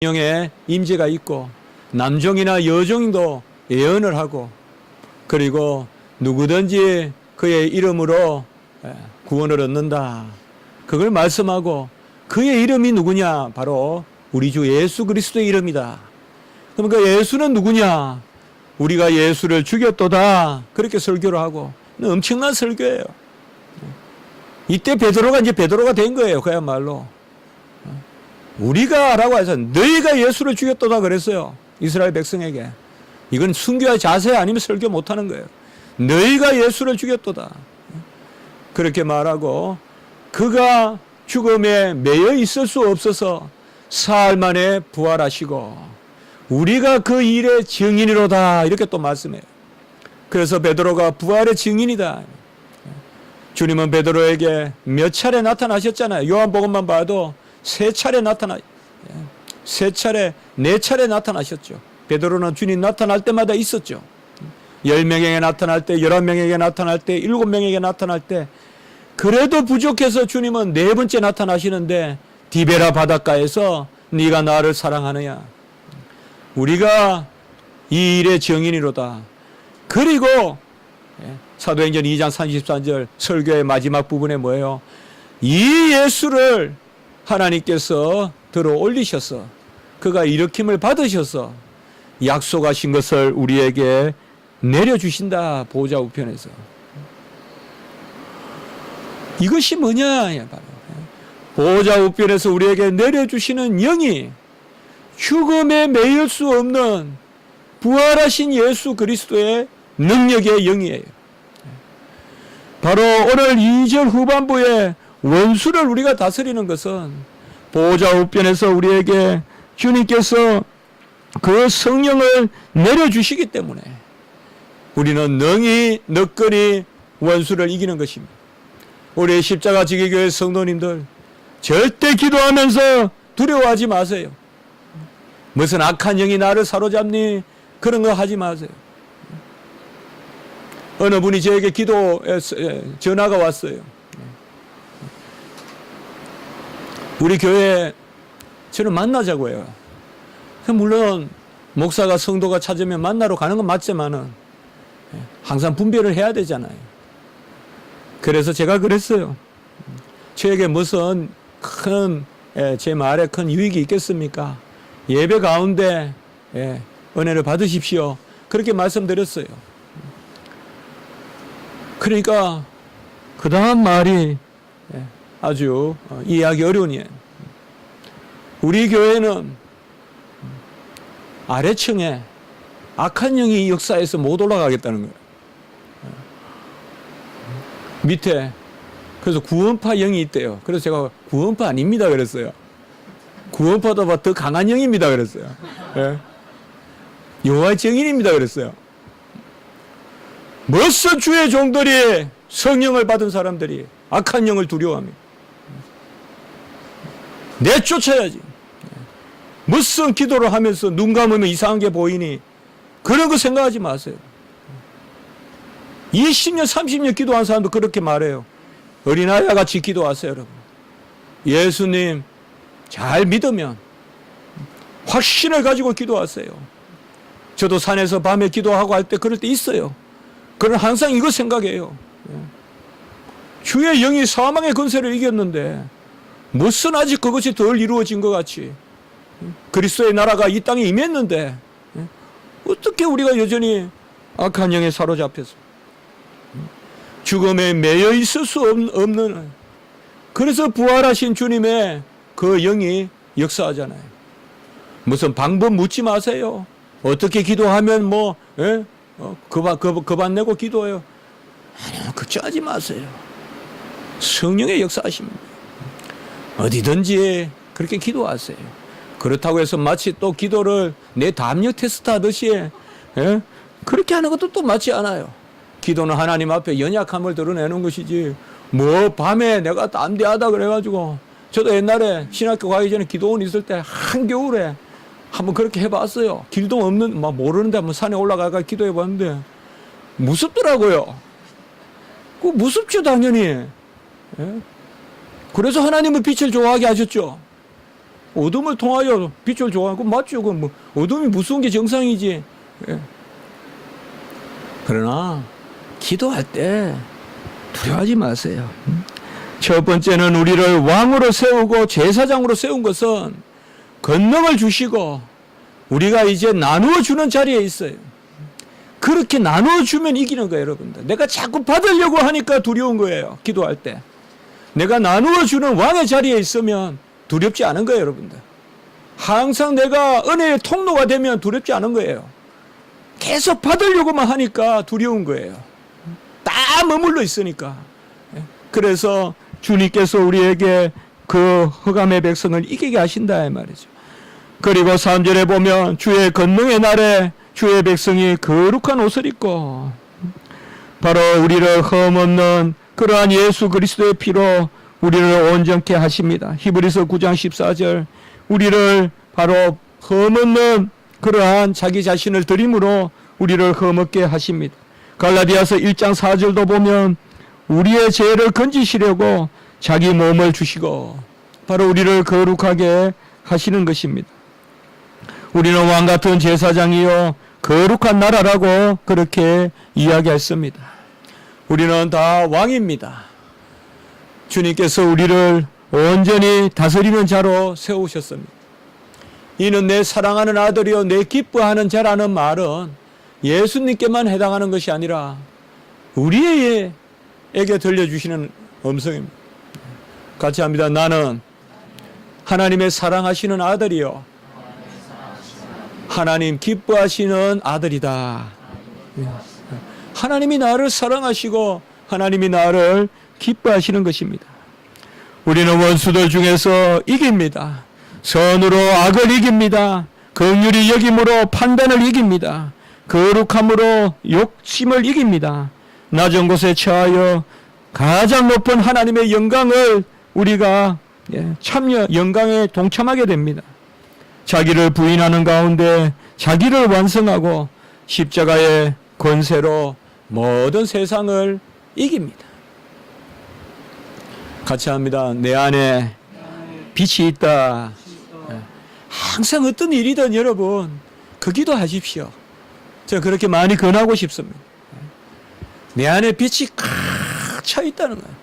성령의 임재가 있고 남종이나 여종도 예언을 하고 그리고 누구든지 그의 이름으로 구원을 얻는다. 그걸 말씀하고 그의 이름이 누구냐? 바로 우리 주 예수 그리스도의 이름이다. 그러니까 예수는 누구냐? 우리가 예수를 죽였도다. 그렇게 설교를 하고 엄청난 설교예요. 이때 베드로가 이제 베드로가 된 거예요. 그야말로. 우리가 라고 해서 너희가 예수를 죽였도다 그랬어요. 이스라엘 백성에게. 이건 순교의 자세 아니면 설교 못하는 거예요. 너희가 예수를 죽였도다. 그렇게 말하고 그가 죽음에 매여 있을 수 없어서 사흘 만에 부활하시고 우리가 그 일의 증인이로다. 이렇게 또 말씀해요. 그래서 베드로가 부활의 증인이다. 주님은 베드로에게 몇 차례 나타나셨잖아요. 요한복음만 봐도 네 차례 나타나셨죠. 베드로는 주님 나타날 때마다 있었죠. 10명에게 나타날 때, 11명에게 나타날 때, 7명에게 나타날 때, 그래도 부족해서 주님은 4번째 나타나시는데 디베라 바닷가에서 네가 나를 사랑하느냐. 우리가 이 일의 증인이로다. 그리고 사도행전 2장 33절 설교의 마지막 부분에 뭐예요? 이 예수를 하나님께서 들어 올리셔서 그가 일으킴을 받으셔서 약속하신 것을 우리에게 내려주신다. 보좌 우편에서. 이것이 뭐냐? 바로 보좌 우편에서 우리에게 내려주시는 영이 죽음에 매일 수 없는 부활하신 예수 그리스도의 능력의 영이에요. 바로 오늘 2절 후반부에 원수를 우리가 다스리는 것은 보좌 우편에서 우리에게 주님께서 그 성령을 내려주시기 때문에 우리는 능히 너끈히 원수를 이기는 것입니다. 우리 십자가 지기교회 성도님들 절대 기도하면서 두려워하지 마세요. 무슨 악한 영이 나를 사로잡니? 그런 거 하지 마세요. 어느 분이 저에게 전화가 왔어요. 우리 교회에 저를 만나자고 해요. 물론 목사가 성도가 찾으면 만나러 가는 건 맞지만은 항상 분별을 해야 되잖아요. 그래서 제가 그랬어요. 저에게 무슨 제 말에 큰 유익이 있겠습니까? 예배 가운데 은혜를 받으십시오. 그렇게 말씀드렸어요. 그러니까 그 다음 말이 아주 이해하기 어려운 예. 우리 교회는 아래층에 악한 영이 역사해서 못 올라가겠다는 거예요. 밑에 그래서 구원파 영이 있대요. 그래서 제가 구원파 아닙니다 그랬어요. 구원파보다 더 강한 영입니다 그랬어요. 예. 여호와의 증인입니다 그랬어요. 무슨 주의 종들이 성령을 받은 사람들이 악한 영을 두려워합니다. 내쫓아야지. 무슨 기도를 하면서 눈 감으면 이상한 게 보이니 그런 거 생각하지 마세요. 20년 30년 기도한 사람도 그렇게 말해요. 어린아이와 같이 기도하세요 여러분. 예수님 잘 믿으면 확신을 가지고 기도하세요. 저도 산에서 밤에 기도하고 할 때 그럴 때 있어요. 그러나 항상 이거 생각해요. 주의 영이 사망의 권세를 이겼는데 무슨 아직 그것이 덜 이루어진 것 같이 그리스도의 나라가 이 땅에 임했는데 어떻게 우리가 여전히 악한 영에 사로잡혀서 죽음에 매여 있을 수 없는 그래서 부활하신 주님의 그 영이 역사하잖아요. 무슨 방법 묻지 마세요. 어떻게 기도하면 그반 내고 기도해요. 아니요, 걱정하지 마세요. 성령의 역사하십니다. 어디든지 그렇게 기도하세요. 그렇다고 해서 마치 또 기도를 내 담력 테스트 하듯이 그렇게 하는 것도 또 맞지 않아요. 기도는 하나님 앞에 연약함을 드러내는 것이지 밤에 내가 담대하다 그래가지고 저도 옛날에 신학교 가기 전에 기도원 있을 때 한겨울에 한번 그렇게 해봤어요. 길도 없는 모르는데 한번 산에 올라가가 기도해봤는데 무섭더라고요. 무섭죠 당연히. 그래서 하나님은 빛을 좋아하게 하셨죠. 어둠을 통하여 빛을 좋아하고 맞죠. 그 뭐 어둠이 무서운 게 정상이지. 예. 그러나 기도할 때 두려워하지 마세요. 첫 번째는 우리를 왕으로 세우고 제사장으로 세운 것은 권능을 주시고 우리가 이제 나누어 주는 자리에 있어요. 그렇게 나누어 주면 이기는 거예요, 여러분들. 내가 자꾸 받으려고 하니까 두려운 거예요, 기도할 때. 내가 나누어 주는 왕의 자리에 있으면 두렵지 않은 거예요, 여러분들. 항상 내가 은혜의 통로가 되면 두렵지 않은 거예요. 계속 받으려고만 하니까 두려운 거예요. 다 머물러 있으니까. 그래서 주님께서 우리에게 그 흑암의 백성을 이기게 하신다 이 말이죠. 그리고 3절에 보면 주의 권능의 날에 주의 백성이 거룩한 옷을 입고 바로 우리를 흠없는 그러한 예수 그리스도의 피로 우리를 온전케 하십니다. 히브리서 9장 14절 우리를 바로 흠없는 그러한 자기 자신을 드림으로 우리를 흠없게 하십니다. 갈라디아서 1장 4절도 보면 우리의 죄를 건지시려고 자기 몸을 주시고 바로 우리를 거룩하게 하시는 것입니다. 우리는 왕같은 제사장이요 거룩한 나라라고 그렇게 이야기했습니다. 우리는 다 왕입니다. 주님께서 우리를 온전히 다스리는 자로 세우셨습니다. 이는 내 사랑하는 아들이요 내 기뻐하는 자라는 말은 예수님께만 해당하는 것이 아니라 우리에게 들려주시는 음성입니다. 같이 합니다. 나는 하나님의 사랑하시는 아들이요 하나님 기뻐하시는 아들이다. 하나님이 나를 사랑하시고 하나님이 나를 기뻐하시는 것입니다. 우리는 원수들 중에서 이깁니다. 선으로 악을 이깁니다. 긍휼히 여김으로 판단을 이깁니다. 거룩함으로 욕심을 이깁니다. 낮은 곳에 처하여 가장 높은 하나님의 영광을 우리가 영광에 동참하게 됩니다. 자기를 부인하는 가운데 자기를 완성하고 십자가의 권세로 모든 세상을 이깁니다. 같이 합니다. 내 안에 빛이 있다. 항상 어떤 일이든 여러분 그 기도하십시오. 제가 그렇게 많이 권하고 싶습니다. 내 안에 빛이 꽉 차 있다는 거예요.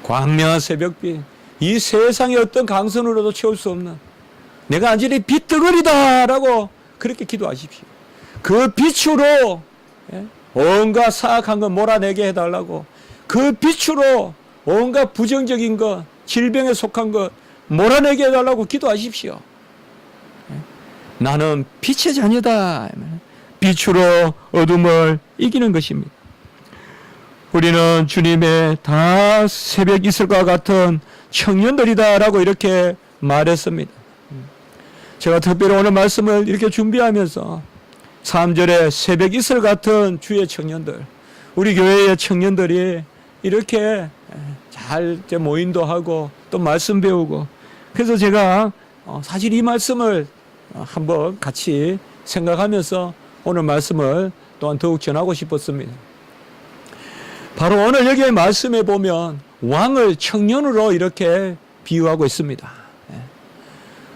광명한 새벽빛, 이 세상의 어떤 강선으로도 채울 수 없는 내가 완전히 빛덩어리다라고 그렇게 기도하십시오. 그 빛으로 온갖 사악한 것 몰아내게 해달라고, 그 빛으로 온갖 부정적인 것, 질병에 속한 것 몰아내게 해달라고 기도하십시오. 나는 빛의 자녀다. 빛으로 어둠을 이기는 것입니다. 우리는 주님의 다 새벽 이슬과 같은 청년들이다라고 이렇게 말했습니다. 제가 특별히 오늘 말씀을 이렇게 준비하면서 3절에 새벽 이슬 같은 주의 청년들, 우리 교회의 청년들이 이렇게 잘 모임도 하고 또 말씀 배우고, 그래서 제가 사실 이 말씀을 한번 같이 생각하면서 오늘 말씀을 또한 더욱 전하고 싶었습니다. 바로 오늘 여기의 말씀에 보면 왕을 청년으로 이렇게 비유하고 있습니다.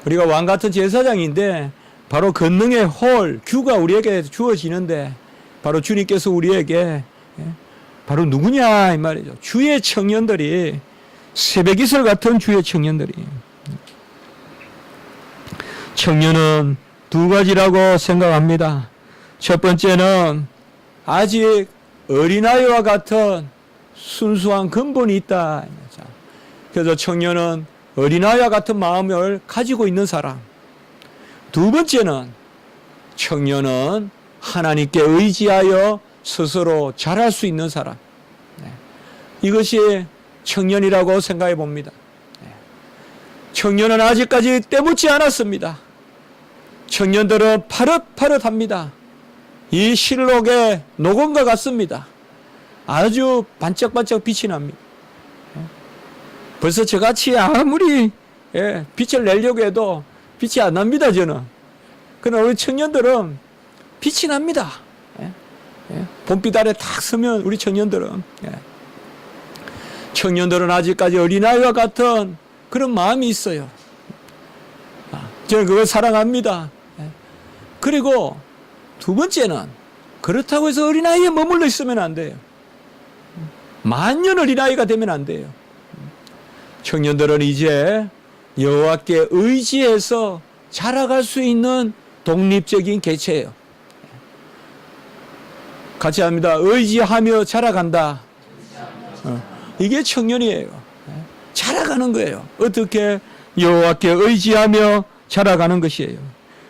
우리가 왕 같은 제사장인데 바로 권능의 홀, 규가 우리에게 주어지는데 바로 주님께서 우리에게 바로 누구냐 이 말이죠. 주의 청년들이, 새벽 이슬 같은 주의 청년들이. 청년은 두 가지라고 생각합니다. 첫 번째는 아직 어린아이와 같은 순수한 근본이 있다. 그래서 청년은 어린아이와 같은 마음을 가지고 있는 사람. 두 번째는 청년은 하나님께 의지하여 스스로 잘할 수 있는 사람. 이것이 청년이라고 생각해 봅니다. 청년은 아직까지 때묻지 않았습니다. 청년들은 파릇파릇합니다. 이 실록의 녹음과 같습니다. 아주 반짝반짝 빛이 납니다. 벌써 저같이 아무리 빛을 내려고 해도 빛이 안 납니다, 저는. 그러나 우리 청년들은 빛이 납니다. 봄빛 아래 탁 서면 우리 청년들은 청년들은 아직까지 어린아이와 같은 그런 마음이 있어요. 저는 그걸 사랑합니다. 그리고 두 번째는 그렇다고 해서 어린아이에 머물러 있으면 안 돼요. 만년 어린아이가 되면 안 돼요. 청년들은 이제 여호와께 의지해서 자라갈 수 있는 독립적인 개체예요. 같이 합니다. 의지하며 자라간다. 이게 청년이에요. 자라가는 거예요. 어떻게? 여호와께 의지하며 자라가는 것이에요.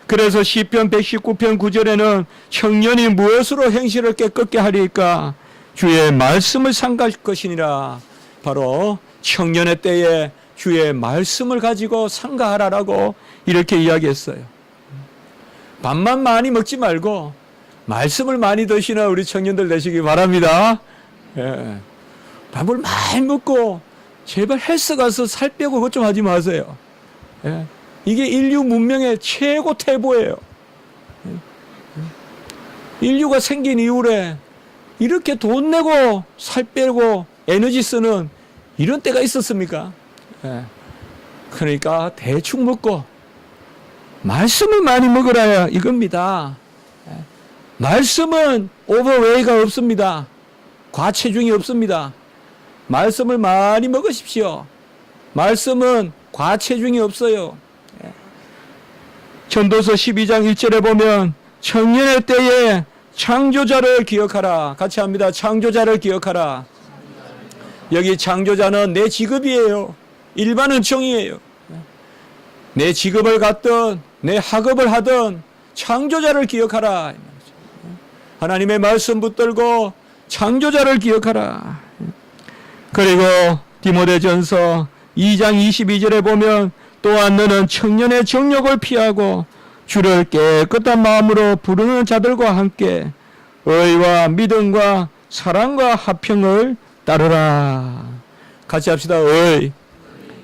그래서 시편 119편 9절에는 청년이 무엇으로 행실을 깨끗게 하리까? 주의 말씀을 삼갈 것이니라. 바로 청년의 때에 주의 말씀을 가지고 삼가하라라고 이렇게 이야기했어요. 밥만 많이 먹지 말고 말씀을 많이 드시는 우리 청년들 되시기 바랍니다. 예. 밥을 많이 먹고 제발 헬스 가서 살 빼고 그것 좀 하지 마세요. 예. 이게 인류 문명의 최고 태보예요. 인류가 생긴 이후에 이렇게 돈 내고 살 빼고 에너지 쓰는 이런 때가 있었습니까? 예. 그러니까 대충 먹고 말씀을 많이 먹으라 이겁니다. 예. 말씀은 오버웨이가 없습니다. 과체중이 없습니다. 말씀을 많이 먹으십시오. 말씀은 과체중이 없어요. 예. 전도서 12장 1절에 보면 청년의 때에 창조자를 기억하라. 같이 합니다. 창조자를 기억하라. 여기 창조자는 내 직업이에요. 일반 은총이에요. 내 직업을 갖든 내 학업을 하든 창조자를 기억하라. 하나님의 말씀 붙들고 창조자를 기억하라. 그리고 디모데전서 2장 22절에 보면 또한 너는 청년의 정욕을 피하고 주를 깨끗한 마음으로 부르는 자들과 함께 의와 믿음과 사랑과 화평을 따르라. 같이 합시다. 의,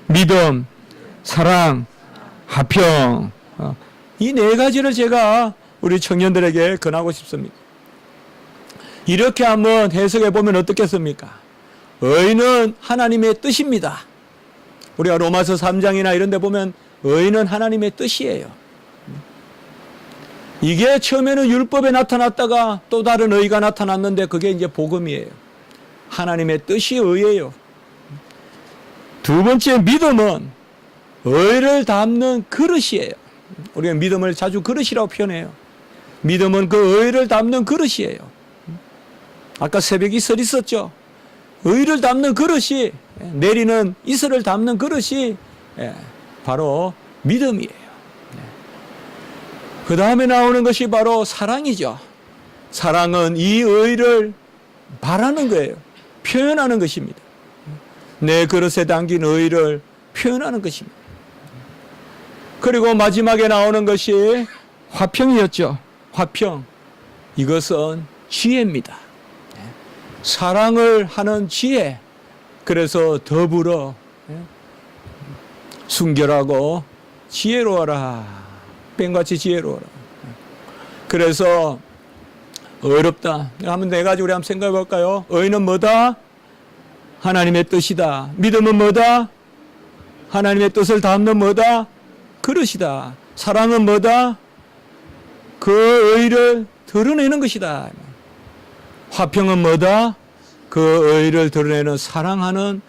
믿음, 사랑, 화평. 이 네 가지를 제가 우리 청년들에게 권하고 싶습니다. 이렇게 한번 해석해 보면 어떻겠습니까? 의는 하나님의 뜻입니다. 우리가 로마서 3장이나 이런 데 보면 의는 하나님의 뜻이에요. 이게 처음에는 율법에 나타났다가 또 다른 의가 나타났는데 그게 이제 복음이에요. 하나님의 뜻이 의예요. 두 번째 믿음은 의를 담는 그릇이에요. 우리가 믿음을 자주 그릇이라고 표현해요. 믿음은 그 의를 담는 그릇이에요. 아까 새벽 이슬 있었죠. 의를 담는 그릇이, 내리는 이슬을 담는 그릇이 바로 믿음이에요. 그 다음에 나오는 것이 바로 사랑이죠. 사랑은 이 의를 바라는 거예요. 표현하는 것입니다. 내 그릇에 담긴 의를 표현하는 것입니다. 그리고 마지막에 나오는 것이 화평이었죠. 화평. 이것은 지혜입니다. 사랑을 하는 지혜. 그래서 더불어 순결하고 지혜로워라. 뱀같이 지혜로워라. 그래서 어렵다. 한번 네 가지 우리 한번 생각해 볼까요? 의는 뭐다? 하나님의 뜻이다. 믿음은 뭐다? 하나님의 뜻을 담는 뭐다? 그릇이다. 사랑은 뭐다? 그 의를 드러내는 것이다. 화평은 뭐다? 그 의를 드러내는 사랑하는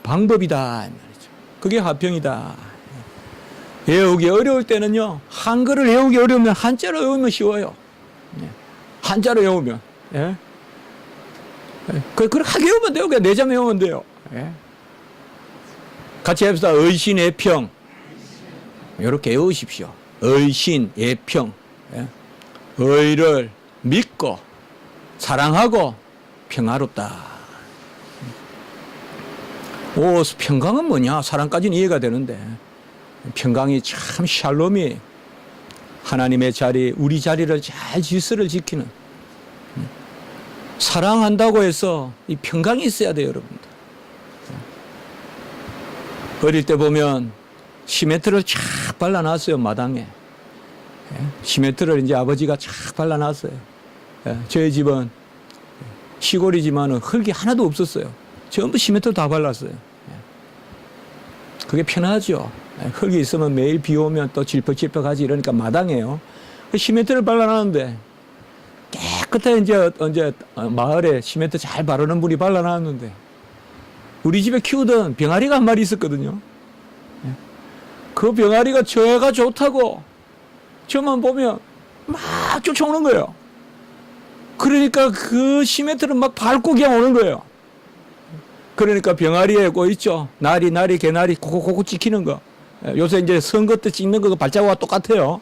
방법이다. 그게 화평이다. 외우기 어려울 때는요, 한글을 외우기 어려우면 한자로 외우면 쉬워요. 한자로 외우면. 예. 그렇게 외우면 돼요. 그냥 내자 외우면 돼요. 예. 같이 해봅시다. 의신, 애평. 이렇게 외우십시오. 의신, 애평. 예. 의를 믿고, 사랑하고, 평화롭다. 오, 평강은 뭐냐? 사랑까지는 이해가 되는데. 평강이 참 샬롬이 하나님의 자리, 우리 자리를 잘 질서를 지키는. 사랑한다고 해서 이 평강이 있어야 돼요, 여러분들. 어릴 때 보면 시멘트를 쫙 발라놨어요, 마당에. 시멘트를 이제 아버지가 쫙 발라놨어요. 저희 집은 시골이지만 흙이 하나도 없었어요. 전부 시멘트 다 발랐어요. 그게 편하죠. 흙이 있으면 매일 비 오면 또 질퍽질퍽하지 이러니까 마당이에요. 시멘트를 발라놨는데 깨끗해. 이제 마을에 시멘트 잘 바르는 분이 발라놨는데 우리 집에 키우던 병아리가 한 마리 있었거든요. 그 병아리가 저가 좋다고 저만 보면 막 쫓아오는 거예요. 그러니까 그 시멘트를 막 밟고 그냥 오는 거예요. 그러니까 병아리에 뭐 있죠. 나리, 개나리, 코코코코 찍히는 거. 요새 이제 선거 때 찍는 거 발자국과 똑같아요.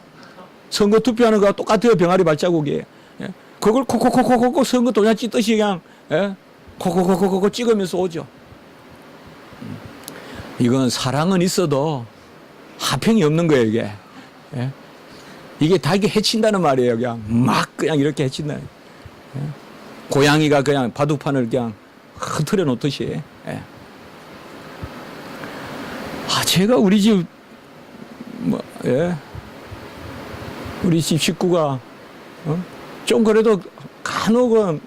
선거 투표하는 거와 똑같아요. 병아리 발자국이. 그걸 코코코코코 선거 도장 찍듯이 그냥 코코코코코 찍으면서 오죠. 이건 사랑은 있어도 화평이 없는 거예요, 이게. 이게 닭이 해친다는 말이에요. 그냥 이렇게 해친다. 고양이가 그냥 바둑판을 그냥 흐트려 놓듯이. 제가 우리 집, 우리 집 식구가, 좀 그래도 간혹은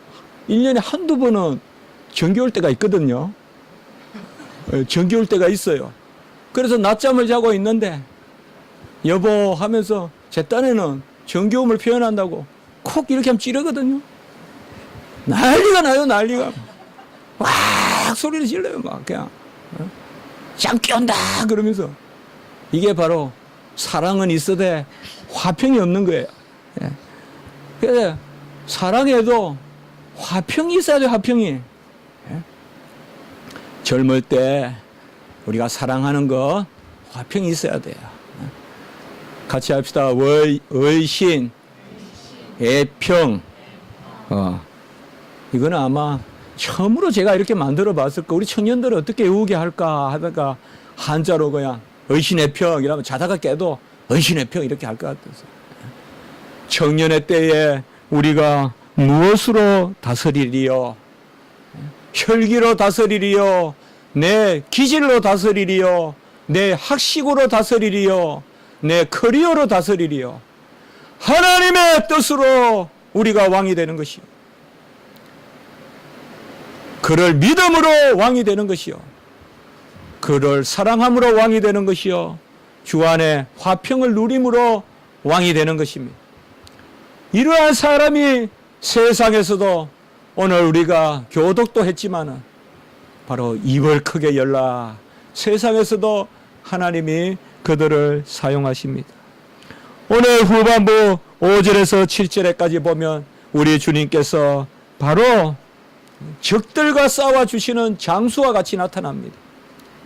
1년에 한두 번은 전기 올 때가 있거든요. 전기 올 때가 있어요. 그래서 낮잠을 자고 있는데, 여보 하면서 제 딴에는 정겨움을 표현한다고 콕 이렇게 하면 찌르거든요. 난리가 나요, 난리가. 와 소리를 질러요, 막 그냥. 짱 껴온다 그러면서. 이게 바로 사랑은 있어도 화평이 없는 거예요. 그래서 사랑에도 화평이 있어야 돼요, 화평이. 젊을 때 우리가 사랑하는 거 화평이 있어야 돼요. 같이 합시다. 의신, 애평. 이거는 아마 처음으로 제가 이렇게 만들어 봤을 거. 우리 청년들은 어떻게 외우게 할까 하다가 한자로 그냥 의신애평 이러면 자다가 깨도 의신애평 이렇게 할 것 같아서. 청년의 때에 우리가 무엇으로 다스리리요? 혈기로 다스리리요? 내 기질로 다스리리요? 내 학식으로 다스리리요? 내 커리어로 다스리리요? 하나님의 뜻으로 우리가 왕이 되는 것이요. 그를 믿음으로 왕이 되는 것이요. 그를 사랑함으로 왕이 되는 것이요. 주 안에 화평을 누림으로 왕이 되는 것입니다. 이러한 사람이 세상에서도 오늘 우리가 교독도 했지만은 바로 입을 크게 열라. 세상에서도 하나님이 그들을 사용하십니다. 오늘 후반부 5절에서 7절에까지 보면 우리 주님께서 바로 적들과 싸워주시는 장수와 같이 나타납니다.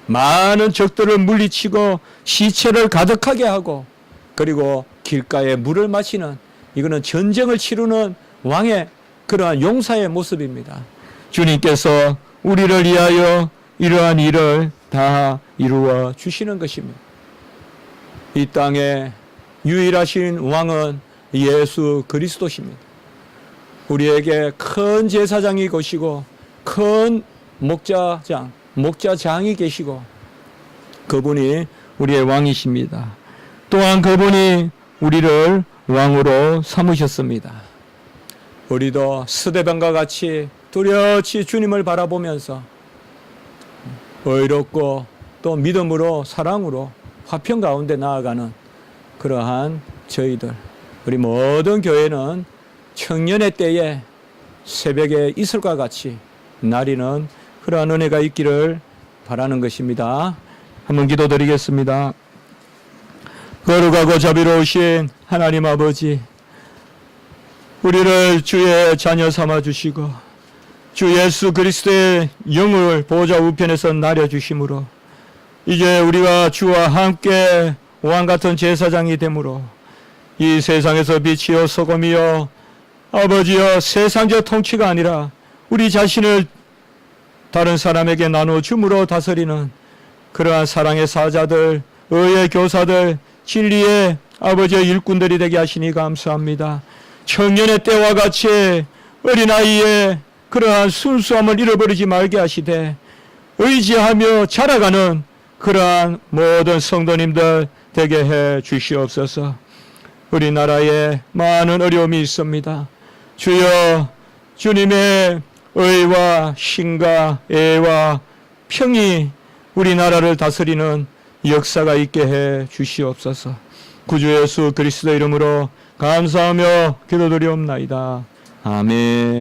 많은 적들을 물리치고 시체를 가득하게 하고 그리고 길가에 물을 마시는, 이거는 전쟁을 치르는 왕의 그러한 용사의 모습입니다. 주님께서 우리를 위하여 이러한 일을 다 이루어 주시는 것입니다. 이 땅에 유일하신 왕은 예수 그리스도십니다. 우리에게 큰 제사장이 계시고 큰 목자장이 계시고 그분이 우리의 왕이십니다. 또한 그분이 우리를 왕으로 삼으셨습니다. 우리도 스데반과 같이 뚜렷이 주님을 바라보면서 의롭고 또 믿음으로 사랑으로 화평 가운데 나아가는 그러한 저희들, 우리 모든 교회는 청년의 때에 새벽에 이슬과 같이 나리는 그러한 은혜가 있기를 바라는 것입니다. 한번 기도드리겠습니다. 거룩하고 자비로우신 하나님 아버지, 우리를 주의 자녀 삼아 주시고 주 예수 그리스도의 영을 보좌 우편에서 나려 주심으로 이제 우리가 주와 함께 왕같은 제사장이 되므로 이 세상에서 빛이요 소금이요 아버지여 세상적 통치가 아니라 우리 자신을 다른 사람에게 나누어 줌으로 다스리는 그러한 사랑의 사자들, 의의 교사들, 진리의 아버지의 일꾼들이 되게 하시니 감사합니다. 청년의 때와 같이 어린아이의 그러한 순수함을 잃어버리지 말게 하시되 의지하며 자라가는 그러한 모든 성도님들 되게 해 주시옵소서. 우리나라에 많은 어려움이 있습니다. 주여, 주님의 의와 신과 애와 평이 우리나라를 다스리는 역사가 있게 해 주시옵소서. 구주 예수 그리스도 이름으로 감사하며 기도드리옵나이다. 아멘.